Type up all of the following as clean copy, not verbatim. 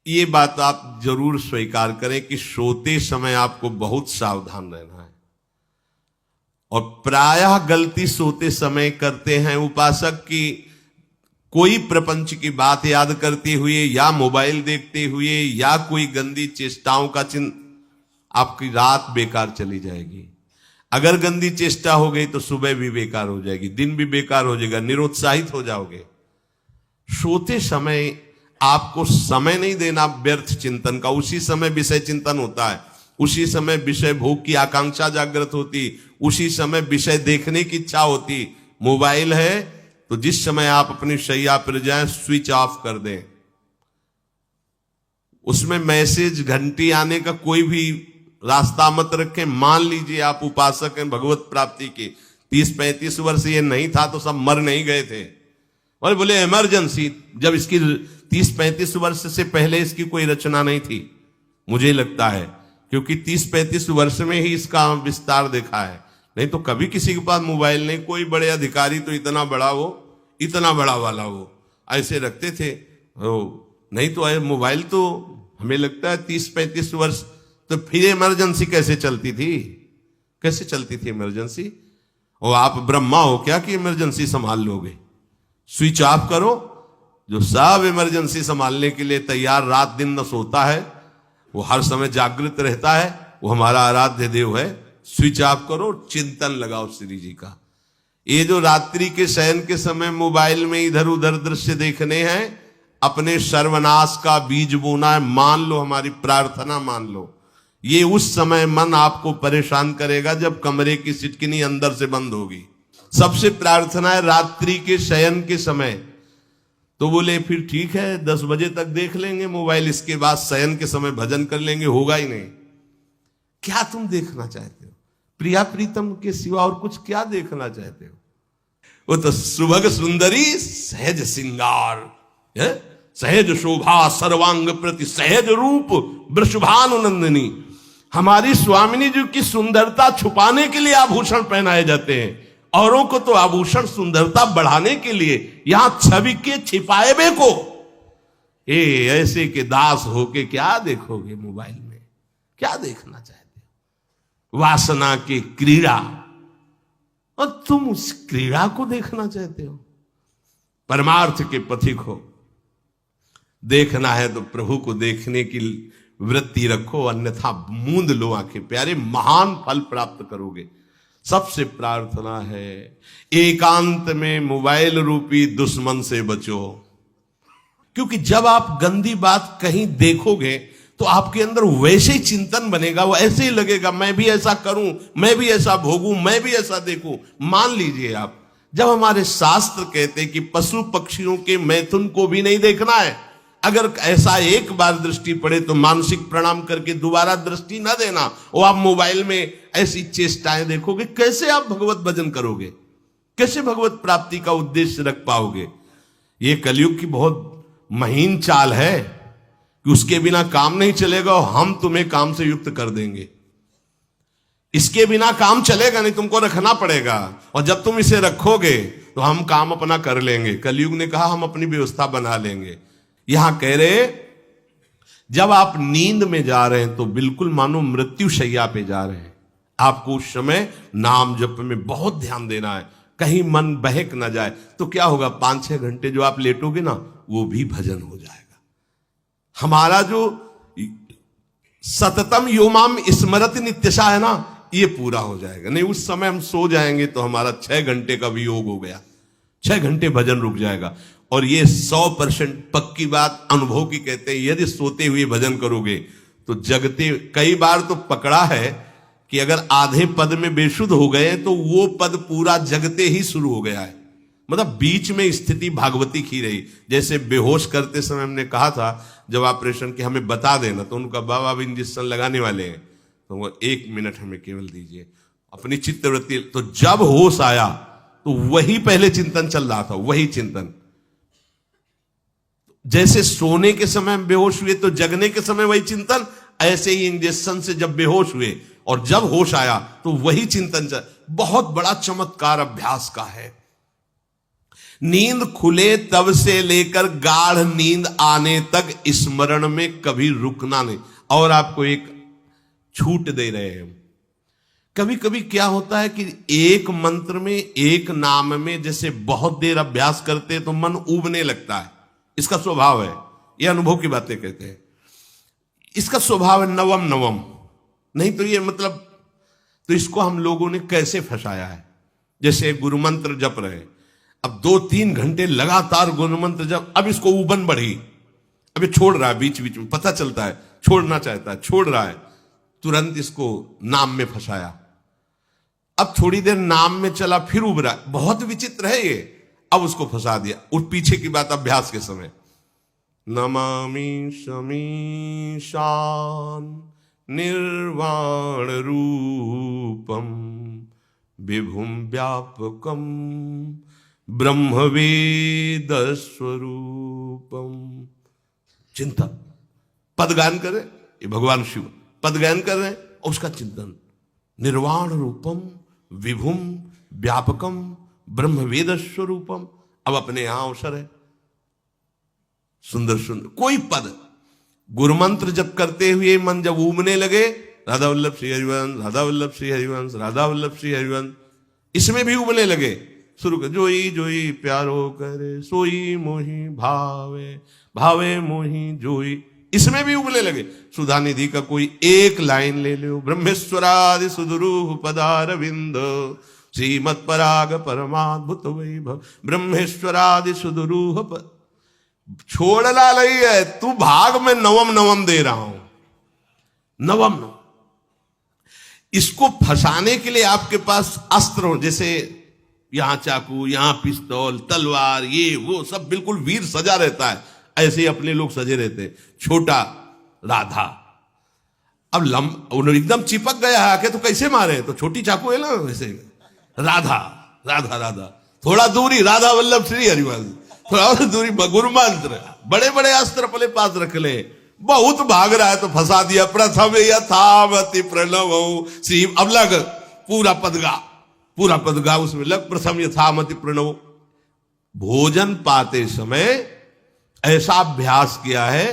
ये बात आप जरूर स्वीकार करें कि सोते समय आपको बहुत सावधान रहना है। और प्रायः गलती सोते समय करते हैं उपासक की, कोई प्रपंच की बात याद करते हुए या मोबाइल देखते हुए या कोई गंदी चेष्टाओं का आपकी रात बेकार चली जाएगी। अगर गंदी चेष्टा हो गई तो सुबह भी बेकार हो जाएगी, दिन भी बेकार हो जाएगा, निरुत्साहित हो जाओगे। सोते समय आपको समय नहीं देना व्यर्थ चिंतन का। उसी समय विषय चिंतन होता है, उसी समय विषय भोग की आकांक्षा जागृत होती, उसी समय विषय देखने की इच्छा होती। मोबाइल है तो जिस समय आप अपनी शैया पर जाएं स्विच ऑफ कर दें। उसमें मैसेज घंटी आने का कोई भी रास्ता मत रखें। मान लीजिए आप उपासक हैं भगवत प्राप्ति के, 30-35 वर्ष ये नहीं था तो सब मर नहीं गए थे। और बोले इमरजेंसी, जब इसकी 30-35 वर्ष से पहले इसकी कोई रचना नहीं थी, मुझे लगता है, क्योंकि 30-35 वर्ष में ही इसका विस्तार देखा है। नहीं तो कभी किसी के पास मोबाइल नहीं। कोई बड़े अधिकारी तो इतना बड़ा वो, इतना बड़ा वाला वो ऐसे रखते थे। नहीं तो मोबाइल तो हमें लगता है 30-35 वर्ष। तो फिर इमरजेंसी कैसे चलती थी? कैसे चलती थी इमरजेंसी? और आप ब्रह्मा हो क्या कि इमरजेंसी संभाल लोगे? स्विच ऑफ करो। जो सब इमरजेंसी संभालने के लिए तैयार रात दिन न सोता है, वो हर समय जागृत रहता है, वो हमारा आराध्य देव है। स्विच ऑफ करो, चिंतन लगाओ श्री जी का। ये जो रात्रि के शयन के समय मोबाइल में इधर उधर दृश्य देखने हैं, अपने सर्वनाश का बीज बोना है। मान लो, हमारी प्रार्थना मान लो, ये उस समय मन आपको परेशान करेगा जब कमरे की सिटकिनी अंदर से बंद होगी। सबसे प्रार्थना है रात्रि के शयन के समय। तो बोले फिर ठीक है 10 बजे तक देख लेंगे मोबाइल, इसके बाद शयन के समय भजन कर लेंगे। होगा ही नहीं। क्या तुम देखना चाहते हो? प्रिया प्रीतम के सिवा और कुछ क्या देखना चाहते हो? वो तो सुभग सुंदरी सहज सिंगार, सहज शोभा सर्वांग प्रति सहज रूप वृषभानुनंदिनी। हमारी स्वामिनी जी की सुंदरता छुपाने के लिए आभूषण पहनाए जाते हैं, औरों को तो आभूषण सुंदरता बढ़ाने के लिए। यहां छवि के छिपाए बे को ऐसे के दास होके क्या देखोगे मोबाइल में? क्या देखना चाहते हो? वासना की क्रीड़ा, और तुम उस क्रीड़ा को देखना चाहते हो? परमार्थ के पथिक हो। देखना है तो प्रभु को देखने की वृत्ति रखो, अन्यथा मूंद लो आंखें। प्यारे, महान फल प्राप्त करोगे। सबसे प्रार्थना है एकांत में मोबाइल रूपी दुश्मन से बचो। क्योंकि जब आप गंदी बात कहीं देखोगे तो आपके अंदर वैसे ही चिंतन बनेगा। वो ऐसे ही लगेगा, मैं भी ऐसा करूं, मैं भी ऐसा भोगूं, मैं भी ऐसा देखूं। मान लीजिए आप, जब हमारे शास्त्र कहते हैं कि पशु पक्षियों के मैथुन को भी नहीं देखना है, अगर ऐसा एक बार दृष्टि पड़े तो मानसिक प्रणाम करके दोबारा दृष्टि ना देना। और आप मोबाइल में ऐसी चेष्टाएं देखोगे, कैसे आप भगवत भजन करोगे? कैसे भगवत प्राप्ति का उद्देश्य रख पाओगे? ये कलयुग की बहुत महीन चाल है कि उसके बिना काम नहीं चलेगा और हम तुम्हें काम से युक्त कर देंगे। इसके बिना काम चलेगा नहीं, तुमको रखना पड़ेगा। और जब तुम इसे रखोगे तो हम काम अपना कर लेंगे। कलयुग ने कहा हम अपनी व्यवस्था बना लेंगे। यहां कह रहे, जब आप नींद में जा रहे हैं तो बिल्कुल मानो मृत्यु शैया पे जा रहे हैं। आपको उस समय नाम जप में बहुत ध्यान देना है, कहीं मन बहक ना जाए। तो क्या होगा, 5-6 घंटे जो आप लेटोगे ना, वो भी भजन हो जाएगा। हमारा जो सततम योमाम स्मरति नित्यशा है ना, ये पूरा हो जाएगा। नहीं, उस समय हम सो जाएंगे तो हमारा 6 घंटे का वियोग हो गया, 6 घंटे भजन रुक जाएगा। और ये 100% पक्की बात अनुभव की कहते हैं। यदि सोते हुए भजन करोगे तो जगते, कई बार तो पकड़ा है कि अगर आधे पद में बेशुद्ध हो गए तो वो पद पूरा जगते ही शुरू हो गया है। मतलब बीच में स्थिति भागवती की रही। जैसे बेहोश करते समय हमने कहा था, जब ऑपरेशन के हमें बता देना, तो उनका बाबा अब इंजेक्शन लगाने वाले हैं, तो वो 1 मिनट हमें केवल दीजिए, अपनी चित्तवृत्ति। तो जब होश आया तो वही पहले चिंतन चल रहा था, वही चिंतन। जैसे सोने के समय बेहोश हुए तो जगने के समय वही चिंतन, ऐसे ही इंजेक्शन से जब बेहोश हुए और जब होश आया तो वही चिंतन चल। बहुत बड़ा चमत्कार अभ्यास का है। नींद खुले तब से लेकर गाढ़ नींद आने तक स्मरण में कभी रुकना नहीं। और आपको एक छूट दे रहे हैं। कभी कभी क्या होता है कि एक मंत्र में, एक नाम में जैसे बहुत देर अभ्यास करते तो मन उबने लगता है। इसका स्वभाव है, ये अनुभव की बातें कहते हैं। इसका स्वभाव है नवम नवम। नहीं तो ये मतलब, तो इसको हम लोगों ने कैसे फंसाया है। जैसे गुरु मंत्र जप रहे, अब 2-3 घंटे लगातार गुरु मंत्र जप, अब इसको उबन बढ़ी, अब ये छोड़ रहा है, बीच बीच में पता चलता है छोड़ना चाहता है, छोड़ रहा है, तुरंत इसको नाम में फंसाया। अब थोड़ी देर नाम में चला, फिर उब रहा है, बहुत विचित्र है ये। अब उसको फंसा दिया। उस पीछे की बात अभ्यास के समय, नमामि शमीशान निर्वाण रूपम विभुम व्यापकम ब्रह्मवेद स्वरूपम। चिंतन, पदगान करे, ये भगवान शिव पदगान कर रहे हैं, और उसका चिंतन, निर्वाण रूपम विभुम व्यापकम ब्रह्मवेद स्वरूपम। अब अपने यहां अवसर है, सुंदर सुंदर कोई पद गुरुमंत्र जब करते हुए मन जब उबने लगे, राधा वल्लभ श्री हरिवंश, राधा वल्लभ श्री हरिवंश, राधा वल्लभ श्री हरिवंश, इसमें भी उबने लगे। शुरू कर, जोई जोई प्यारो करे सोई मोही भावे, भावे मोही जोई, इसमें भी उबने लगे। सुधा निधि का कोई एक लाइन ले लो, ब्रह्मेश्वरादि सुदुरूह पदारविंद श्रीमत् पराग परमाद्भुत वैभव, ब्रह्मेश्वरादि सुदुरूह छोड़ना नहीं है, तू भाग में नवम नवम दे रहा हूं, नवम नवम। इसको फंसाने के लिए आपके पास अस्त्र हो, जैसे यहां चाकू, यहां पिस्तौल, तलवार, ये वो सब बिल्कुल वीर सजा रहता है, ऐसे ही अपने लोग सजे रहते। छोटा राधा, अब एकदम चिपक गया है आके, तो कैसे मारे, तो छोटी चाकू है ना वैसे। राधा राधा राधा, थोड़ा दूरी राधा वल्लभ श्री हरिवंश, थोड़ा और दूरी गुरु मंत्र, बड़े बड़े अस्त्र अपने पास रख ले। बहुत भाग रहा है तो फंसा दिया। प्रथम यथावति प्रणव श्री, अब लग पूरा पदगा, पूरा पदगा उसमें लग, प्रथम यथामति प्रणव। भोजन पाते समय ऐसा अभ्यास किया है,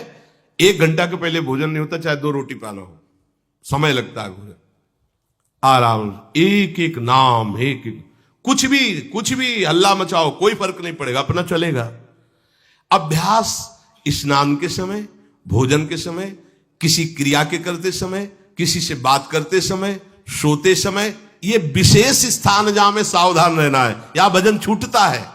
1 घंटा के पहले भोजन नहीं होता, चाहे 2 रोटी पाना हो, समय लगता है भोजन। आराम, एक एक नाम, एक एक, कुछ भी हल्ला मचाओ, कोई फर्क नहीं पड़ेगा, अपना चलेगा। अभ्यास स्नान के समय, भोजन के समय, किसी क्रिया के करते समय, किसी से बात करते समय, सोते समय, ये विशेष स्थान जहां में सावधान रहना है। यहां भजन छूटता है,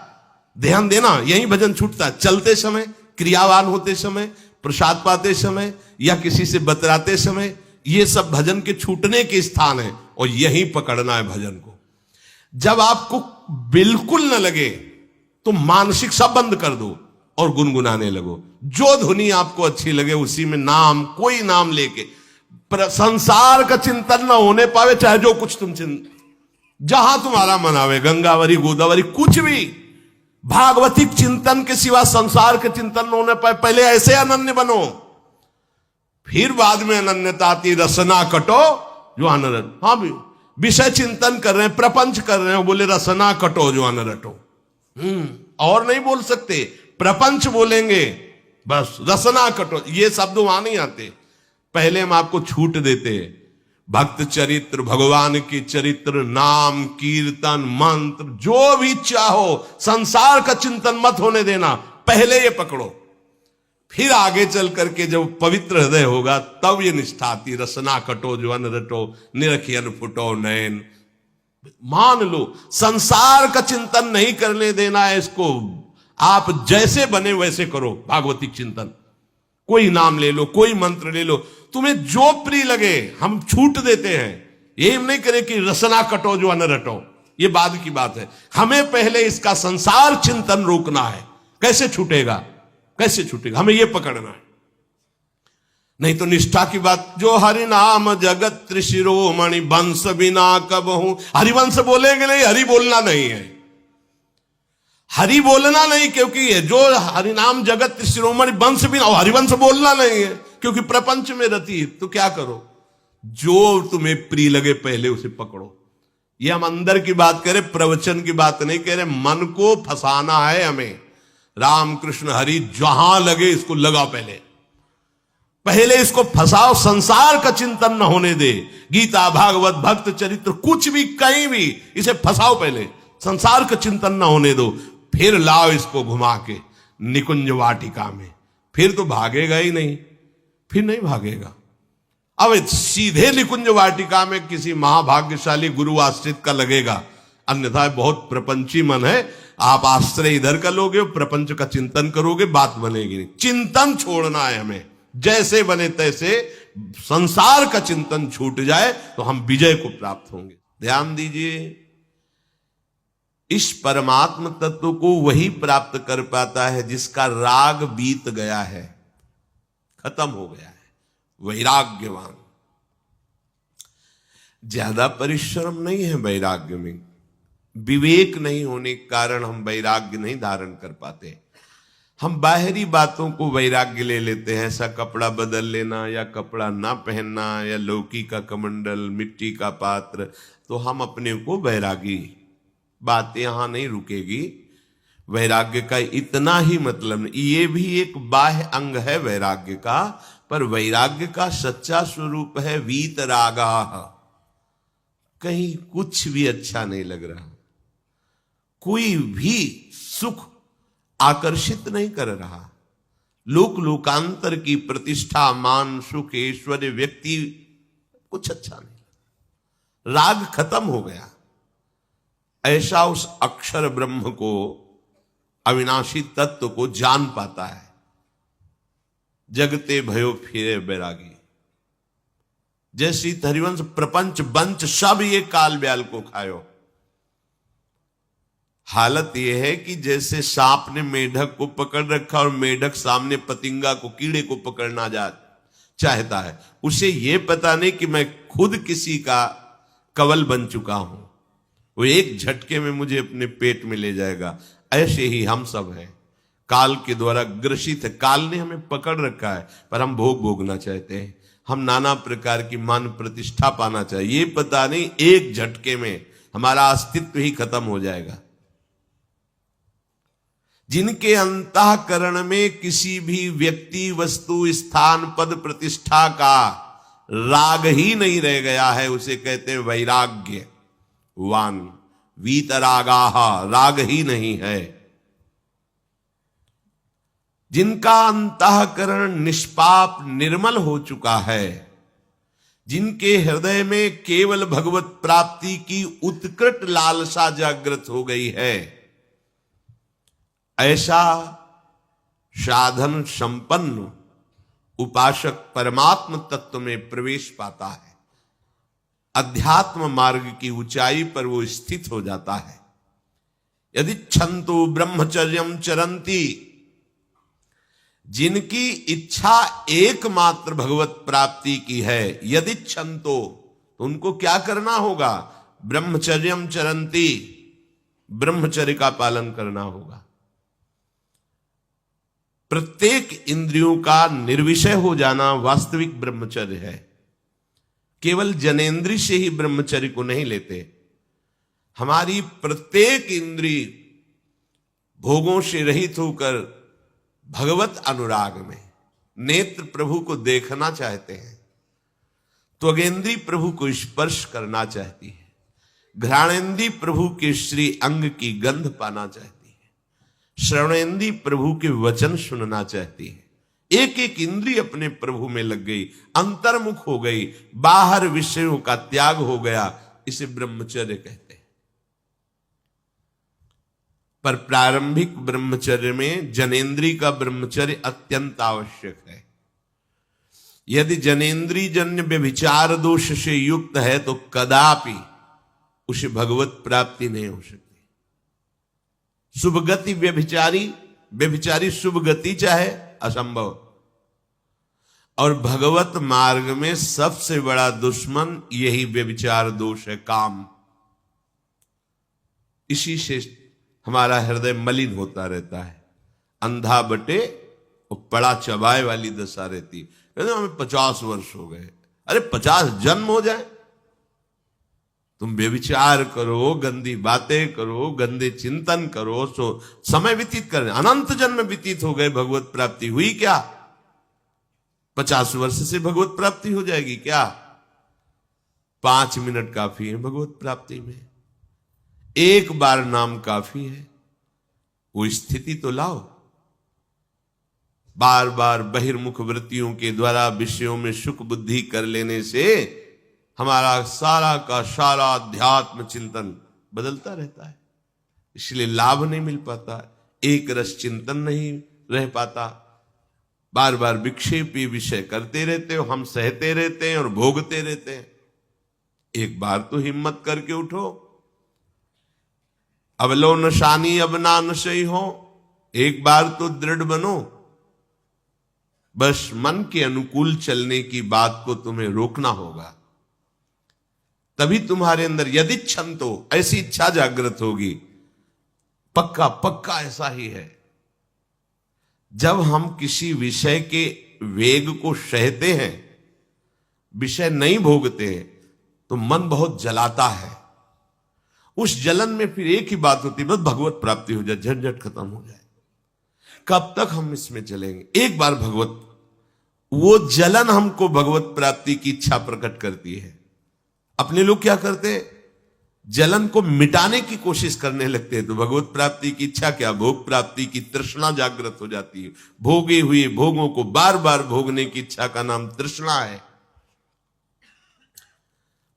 ध्यान देना, यही भजन छूटता है। चलते समय, क्रियावान होते समय, प्रसाद पाते समय, या किसी से बतराते समय, ये सब भजन के छूटने के स्थान है, और यही पकड़ना है भजन को। जब आपको बिल्कुल न लगे तो मानसिक सब बंद कर दो और गुनगुनाने लगो। जो धुनी आपको अच्छी लगे उसी में नाम, कोई नाम लेके, संसार का चिंतन ना होने पावे, चाहे जो कुछ तुम जहां तुम्हारा मन आवे, गंगावरी गोदावरी, कुछ भी भागवतिक चिंतन के सिवा संसार के चिंतन न होने पाए। पहले ऐसे अनन्य बनो, फिर बाद में अनन्यता आती। रसना कटो जो अनरट, हाँ भी विषय चिंतन कर रहे हैं, प्रपंच कर रहे हैं, बोले रसना कटो जो अनरटो। और नहीं बोल सकते, प्रपंच बोलेंगे बस, रसना कटो, ये शब्द वहां नहीं आते। पहले हम आपको छूट देते, भक्त चरित्र, भगवान की चरित्र, नाम, कीर्तन, मंत्र, जो भी चाहो, संसार का चिंतन मत होने देना, पहले ये पकड़ो। फिर आगे चल करके जब पवित्र हृदय होगा तब ये निष्ठा आती। रसना कटो जो अन रटो, निरखियन फुटो नयन। मान लो संसार का चिंतन नहीं करने देना है इसको, आप जैसे बने वैसे करो भागवतिक चिंतन। कोई नाम ले लो, कोई मंत्र ले लो, तुम्हें जो प्रिय लगे, हम छूट देते हैं। ये हम नहीं करें कि रसना कटो जो अन रटो, ये बाद की बात है। हमें पहले इसका संसार चिंतन रोकना है। कैसे छूटेगा, कैसे छूटेगा, हमें यह पकड़ना है। नहीं तो निष्ठा की बात, जो हरि नाम जगत त्रिशिरोमणि वंश बिना कब हूं। हरिवंश बोलेंगे नहीं, हरि बोलना नहीं है, हरि बोलना नहीं, क्योंकि जो हरिनाम जगत त्रिशिरोमणि वंश बिना, हरिवंश बोलना नहीं है क्योंकि प्रपंच में रति। तो क्या करो, जो तुम्हें प्रिय लगे पहले उसे पकड़ो। ये हम अंदर की बात कह रहे, प्रवचन की बात नहीं कह रहे। मन को फंसाना है हमें। राम कृष्ण हरि जहां लगे इसको लगा, पहले इसको फंसाओ, संसार का चिंतन न होने दे। गीता भागवत भक्त चरित्र कुछ भी कहीं भी इसे फंसाओ, पहले संसार का चिंतन न होने दो, फिर लाओ इसको घुमा के निकुंज वाटिका में, फिर तो भागेगा ही नहीं, फिर नहीं भागेगा। अब सीधे निकुंज वाटिका में किसी महाभाग्यशाली गुरु आश्रित का लगेगा, अन्यथा बहुत प्रपंची मन है। आप आश्रय इधर का लोगे, प्रपंच का चिंतन करोगे, बात बनेगी नहीं। चिंतन छोड़ना है हमें, जैसे बने तैसे संसार का चिंतन छूट जाए तो हम विजय को प्राप्त होंगे। ध्यान दीजिए, इस परमात्म तत्व को वही प्राप्त कर पाता है जिसका राग बीत गया है, खत्म हो गया है, वैराग्यवान। ज्यादा परिश्रम नहीं है वैराग्य में, विवेक नहीं होने के कारण हम वैराग्य नहीं धारण कर पाते। हम बाहरी बातों को वैराग्य ले लेते हैं, ऐसा कपड़ा बदल लेना या कपड़ा ना पहनना या लौकी का कमंडल, मिट्टी का पात्र, तो हम अपने को वैरागी। बात यहां नहीं रुकेगी। वैराग्य का इतना ही मतलब नहीं, ये भी एक बाह्य अंग है वैराग्य का, पर वैराग्य का सच्चा स्वरूप है वीतरागा। कहीं कुछ भी अच्छा नहीं लग रहा, कोई भी सुख आकर्षित नहीं कर रहा, लोक लोकांतर की प्रतिष्ठा, मान, सुख, ऐश्वर्य, व्यक्ति, कुछ अच्छा नहीं, राग खत्म हो गया। ऐसा उस अक्षर ब्रह्म को, अविनाशी तत्व को जान पाता है। जगते भयो फिरे बैरागी, जैसी हरिवंश प्रपंच बंच सब ये काल ब्याल को खायो। हालत यह है कि जैसे सांप ने मेढक को पकड़ रखा और मेढक सामने पतिंगा को, कीड़े को पकड़ना चाहता है, उसे यह पता नहीं कि मैं खुद किसी का कवल बन चुका हूं, वो एक झटके में मुझे अपने पेट में ले जाएगा। ऐसे ही हम सब हैं, काल के द्वारा ग्रसित है। काल ने हमें पकड़ रखा है, पर हम भोग भोगना चाहते हैं, हम नाना प्रकार की मान प्रतिष्ठा पाना चाहिए। ये पता नहीं एक झटके में हमारा अस्तित्व ही खत्म हो जाएगा। जिनके अंतःकरण में किसी भी व्यक्ति, वस्तु, स्थान, पद, प्रतिष्ठा का राग ही नहीं रह गया है, उसे कहते हैं वैराग्यवान। वीतरागाः, राग ही नहीं है। जिनका अंतःकरण निष्पाप निर्मल हो चुका है, जिनके हृदय में केवल भगवत प्राप्ति की उत्कट लालसा जागृत हो गई है, ऐसा साधन संपन्न उपासक परमात्म तत्व में प्रवेश पाता है। अध्यात्म मार्ग की ऊंचाई पर वो स्थित हो जाता है। यदि छंतो ब्रह्मचर्यम चरंती, जिनकी इच्छा एकमात्र भगवत प्राप्ति की है, यदि छंतो, तो उनको क्या करना होगा? ब्रह्मचर्यम चरंती, ब्रह्मचर्य का पालन करना होगा। प्रत्येक इंद्रियों का निर्विषय हो जाना वास्तविक ब्रह्मचर्य है। केवल जनेन्द्रिय से ही ब्रह्मचर्य को नहीं लेते। हमारी प्रत्येक इंद्रिय भोगों से रहित होकर भगवत अनुराग में, नेत्र प्रभु को देखना चाहते हैं, त्वगेंद्री प्रभु को स्पर्श करना चाहती है, घ्राणेन्द्री प्रभु के श्री अंग की गंध पाना चाहती है, श्रवणेन्द्री प्रभु के वचन सुनना चाहती है। एक एक इंद्रिय अपने प्रभु में लग गई, अंतर्मुख हो गई, बाहर विषयों का त्याग हो गया। इसे ब्रह्मचर्य कहते हैं। पर प्रारंभिक ब्रह्मचर्य में जनेन्द्रिय का ब्रह्मचर्य अत्यंत आवश्यक है। यदि जनेन्द्रिय जन्य व्यभिचार दोष से युक्त है तो कदापि उसे भगवत प्राप्ति नहीं हो सकती। शुभ गति व्यभिचारी शुभ गति चाहे असंभव। और भगवत मार्ग में सबसे बड़ा दुश्मन यही व्यभिचार दोष है, काम। इसी से हमारा हृदय मलिन होता रहता है, अंधा बटे और पड़ा चबाए वाली दशा रहती। कहते हमें 50 वर्ष हो गए। अरे 50 जन्म हो जाए तुम व्यभिचार करो, गंदी बातें करो, गंदे चिंतन करो, सो समय व्यतीत कर, अनंत जन्म व्यतीत हो गए, भगवत प्राप्ति हुई क्या? 50 वर्ष से भगवत प्राप्ति हो जाएगी क्या? 5 मिनट काफी है भगवत प्राप्ति में, एक बार नाम काफी है। वो स्थिति तो लाओ। बार बार बहिर्मुख वृत्तियों के द्वारा विषयों में सुख बुद्धि कर लेने से हमारा सारा का सारा अध्यात्म चिंतन बदलता रहता है, इसलिए लाभ नहीं मिल पाता, एक रस चिंतन नहीं रह पाता। बार बार विक्षेपी विषय करते रहते हो, हम सहते रहते हैं और भोगते रहते हैं। एक बार तो हिम्मत करके उठो, अब लो नशानी अब ना नशई हो, एक बार तो दृढ़ बनो। बस मन के अनुकूल चलने की बात को तुम्हें रोकना होगा, तभी तुम्हारे अंदर यदि क्षण तो ऐसी इच्छा जागृत होगी। पक्का पक्का ऐसा ही है। जब हम किसी विषय के वेग को सहते हैं, विषय नहीं भोगते हैं, तो मन बहुत जलाता है। उस जलन में फिर एक ही बात होती है, बस भगवत प्राप्ति हो जाए, झंझट खत्म हो जाए। कब तक हम इसमें चलेंगे? एक बार भगवत, वो जलन हमको भगवत प्राप्ति की इच्छा प्रकट करती है। अपने लोग क्या करते, जलन को मिटाने की कोशिश करने लगते हैं, तो भगवत प्राप्ति की इच्छा क्या, भोग प्राप्ति की तृष्णा जागृत हो जाती है। भोगे हुए भोगों को बार बार भोगने की इच्छा का नाम तृष्णा है।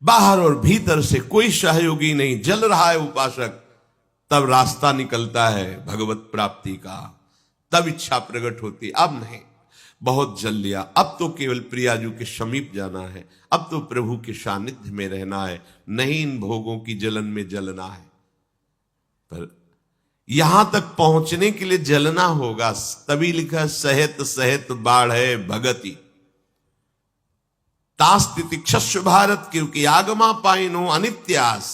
बाहर और भीतर से कोई सहयोगी नहीं, जल रहा है उपासक, तब रास्ता निकलता है भगवत प्राप्ति का, तब इच्छा प्रकट होती। अब नहीं, बहुत जल लिया, अब तो केवल प्रियाजू के समीप जाना है, अब तो प्रभु के सानिध्य में रहना है, नहीं इन भोगों की जलन में जलना है। पर यहां तक पहुंचने के लिए जलना होगा, तभी लिखा सहित सहित बाढ़ है भगति तास्तिति क्षस्व भारत, क्योंकि आगमा पाइनो अनित्यास,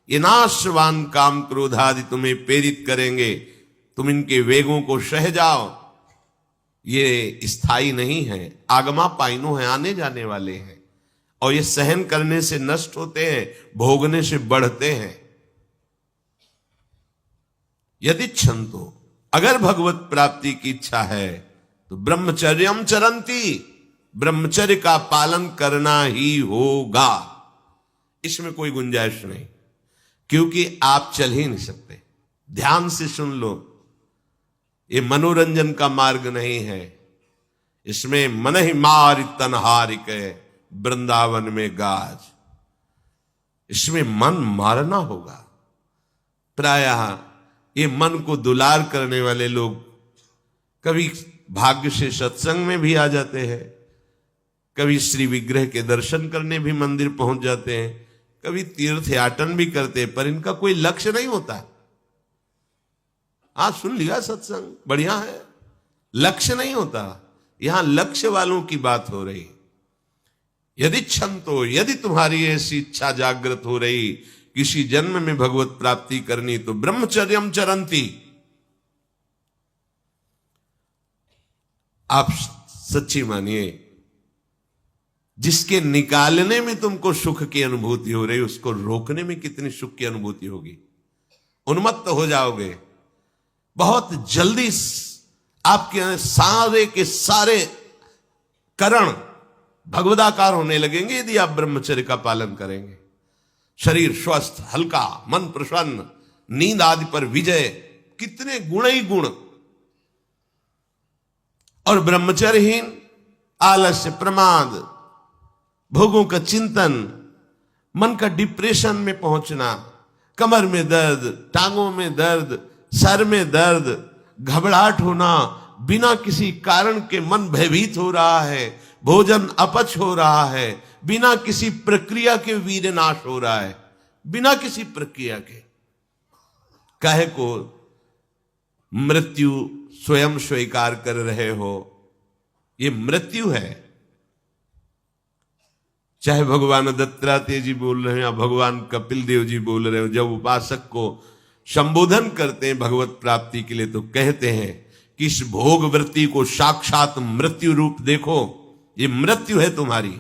ये नाशवान काम क्रोधादि तुम्हें प्रेरित करेंगे, तुम इनके वेगों को सह जाओ। ये स्थायी नहीं है, आगमा पाइनो है, आने जाने वाले हैं, और ये सहन करने से नष्ट होते हैं, भोगने से बढ़ते हैं। यदि क्षंतो, अगर भगवत प्राप्ति की इच्छा है तो ब्रह्मचर्यम चरंती, ब्रह्मचर्य का पालन करना ही होगा, इसमें कोई गुंजाइश नहीं, क्योंकि आप चल ही नहीं सकते। ध्यान से सुन लो, ये मनोरंजन का मार्ग नहीं है, इसमें मन ही मार तनहारिक वृंदावन में गाज, इसमें मन मारना होगा। प्रायः ये मन को दुलार करने वाले लोग कभी भाग्य से सत्संग में भी आ जाते हैं, कभी श्री विग्रह के दर्शन करने भी मंदिर पहुंच जाते हैं, कभी तीर्थ याटन भी करते हैं, पर इनका कोई लक्ष्य नहीं होता। आज सुन लिया सत्संग, बढ़िया है, लक्ष्य नहीं होता। यहां लक्ष्य वालों की बात हो रही। यदि क्षण तो, यदि तुम्हारी ऐसी इच्छा जागृत हो रही किसी जन्म में भगवत प्राप्ति करनी, तो ब्रह्मचर्यम चरंती, आप सच्ची मानिए, जिसके निकालने में तुमको सुख की अनुभूति हो रही, उसको रोकने में कितनी सुख की अनुभूति होगी। उन्मत्त हो जाओगे, बहुत जल्दी आपके सारे के सारे करण भगवदाकार होने लगेंगे यदि आप ब्रह्मचर्य का पालन करेंगे। शरीर स्वस्थ, हल्का, मन प्रसन्न, नींद आदि पर विजय, कितने गुण ही गुण। और ब्रह्मचर्यहीन आलस्य, प्रमाद, भोगों का चिंतन, मन का डिप्रेशन में पहुंचना, कमर में दर्द, टांगों में दर्द, सर में दर्द, घबराहट होना, बिना किसी कारण के मन भयभीत हो रहा है, भोजन अपच हो रहा है, बिना किसी प्रक्रिया के वीर नाश हो रहा है, बिना किसी प्रक्रिया के। काहे को मृत्यु स्वयं स्वीकार कर रहे हो, ये मृत्यु है। चाहे भगवान दत्तात्रेय जी बोल रहे हैं या भगवान कपिल देव जी बोल रहे हो, जब उपासक को संबोधन करते हैं भगवत प्राप्ति के लिए, तो कहते हैं कि इस भोग वृत्ति को साक्षात मृत्यु रूप देखो, ये मृत्यु है तुम्हारी।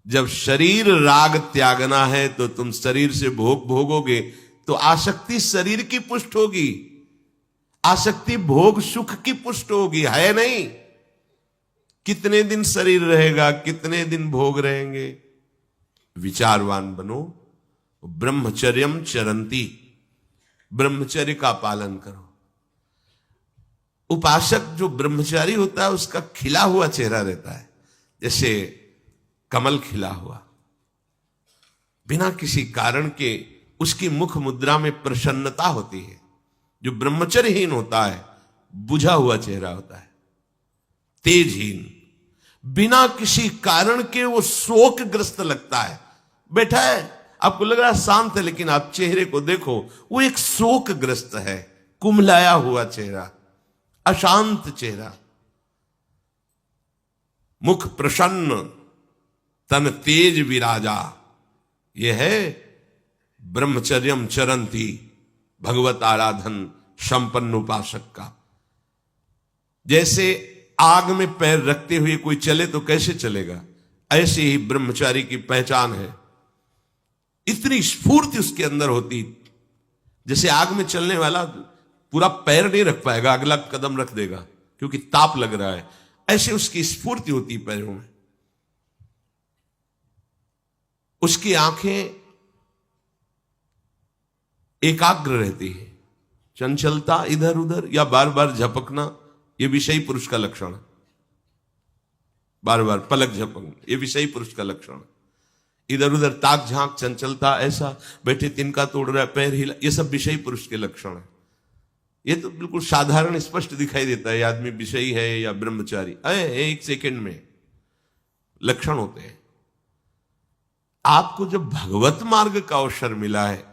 जब शरीर राग त्यागना है तो तुम शरीर से भोग भोगोगे तो आसक्ति शरीर की पुष्ट होगी, आसक्ति भोग सुख की पुष्ट होगी, है नहीं। कितने दिन शरीर रहेगा, कितने दिन भोग रहेंगे। विचारवान बनो, ब्रह्मचर्यम चरंती, ब्रह्मचर्य का पालन करो। उपासक जो ब्रह्मचारी होता है उसका खिला हुआ चेहरा रहता है, जैसे कमल खिला हुआ, बिना किसी कारण के उसकी मुख मुद्रा में प्रसन्नता होती है। जो ब्रह्मचर्यहीन होता है बुझा हुआ चेहरा होता है, तेजहीन, बिना किसी कारण के वो शोकग्रस्त लगता है। बैठा है, आपको लग रहा है शांत है, लेकिन आप चेहरे को देखो, वो एक शोकग्रस्त है, कुम्हलाया हुआ चेहरा, अशांत चेहरा। मुख प्रसन्न, तन तेज विराजा, यह है ब्रह्मचर्यम चरंती, भगवत आराधन संपन्न उपासक का। जैसे आग में पैर रखते हुए कोई चले तो कैसे चलेगा, ऐसे ही ब्रह्मचारी की पहचान है। इतनी स्फूर्ति उसके अंदर होती, जैसे आग में चलने वाला पूरा पैर नहीं रख पाएगा, अगला कदम रख देगा क्योंकि ताप लग रहा है, ऐसे उसकी स्फूर्ति होती पैरों में। उसकी आंखें एकाग्र रहती है, चंचलता इधर उधर या बार बार झपकना, यह विषयी पुरुष का लक्षण है। बार बार पलक झपकना, यह विषयी पुरुष का लक्षण है। इधर उधर ताक झांक, चंचलता, ऐसा बैठे तिनका तोड़ रहा है, पैर हिला, यह सब विषयी पुरुष के लक्षण है। यह तो बिल्कुल साधारण स्पष्ट दिखाई देता है आदमी विषयी है या ब्रह्मचारी, एक सेकंड में लक्षण होते हैं। आपको जब भगवत मार्ग का अवसर मिला है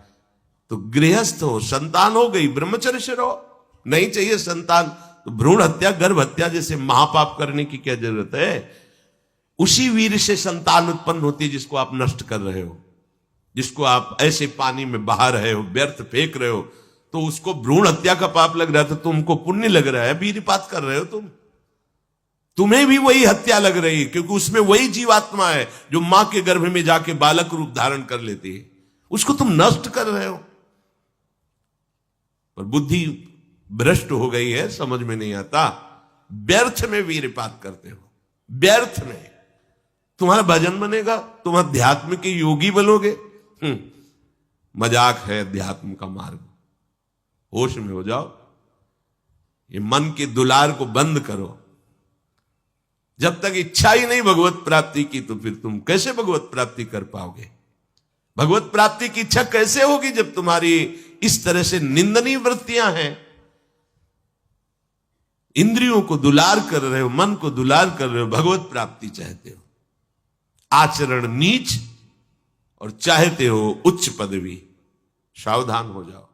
तो गृहस्थ हो, संतान हो गई, ब्रह्मचर्य से रहो। नहीं चाहिए संतान तो भ्रूण हत्या, गर्भ हत्या जैसे महापाप करने की क्या जरूरत है। उसी वीर से संतान उत्पन्न होती है जिसको आप नष्ट कर रहे हो, जिसको आप ऐसे पानी में बहा रहे हो, व्यर्थ फेंक रहे हो, तो उसको भ्रूण हत्या का पाप लग रहा है, तो तुमको पुण्य लग रहा है, वीरपात कर रहे हो तुम्हें भी वही हत्या लग रही है, क्योंकि उसमें वही जीवात्मा है जो मां के गर्भ में जाके बालक रूप धारण कर लेती है, उसको तुम नष्ट कर रहे हो। पर बुद्धि भ्रष्ट हो गई है, समझ में नहीं आता, व्यर्थ में वीरपात करते हो, व्यर्थ में। तुम्हारा भजन बनेगा, तुम अध्यात्म के योगी बनोगे, मजाक है अध्यात्म का मार्ग। होश में हो जाओ, ये मन के दुलार को बंद करो। जब तक इच्छा ही नहीं भगवत प्राप्ति की, तो फिर तुम कैसे भगवत प्राप्ति कर पाओगे। भगवत प्राप्ति की इच्छा कैसे होगी जब तुम्हारी इस तरह से निंदनीय वृत्तियां हैं। इंद्रियों को दुलार कर रहे हो, मन को दुलार कर रहे हो, भगवत प्राप्ति चाहते हो, आचरण नीच और चाहते हो उच्च पदवी। सावधान हो जाओ।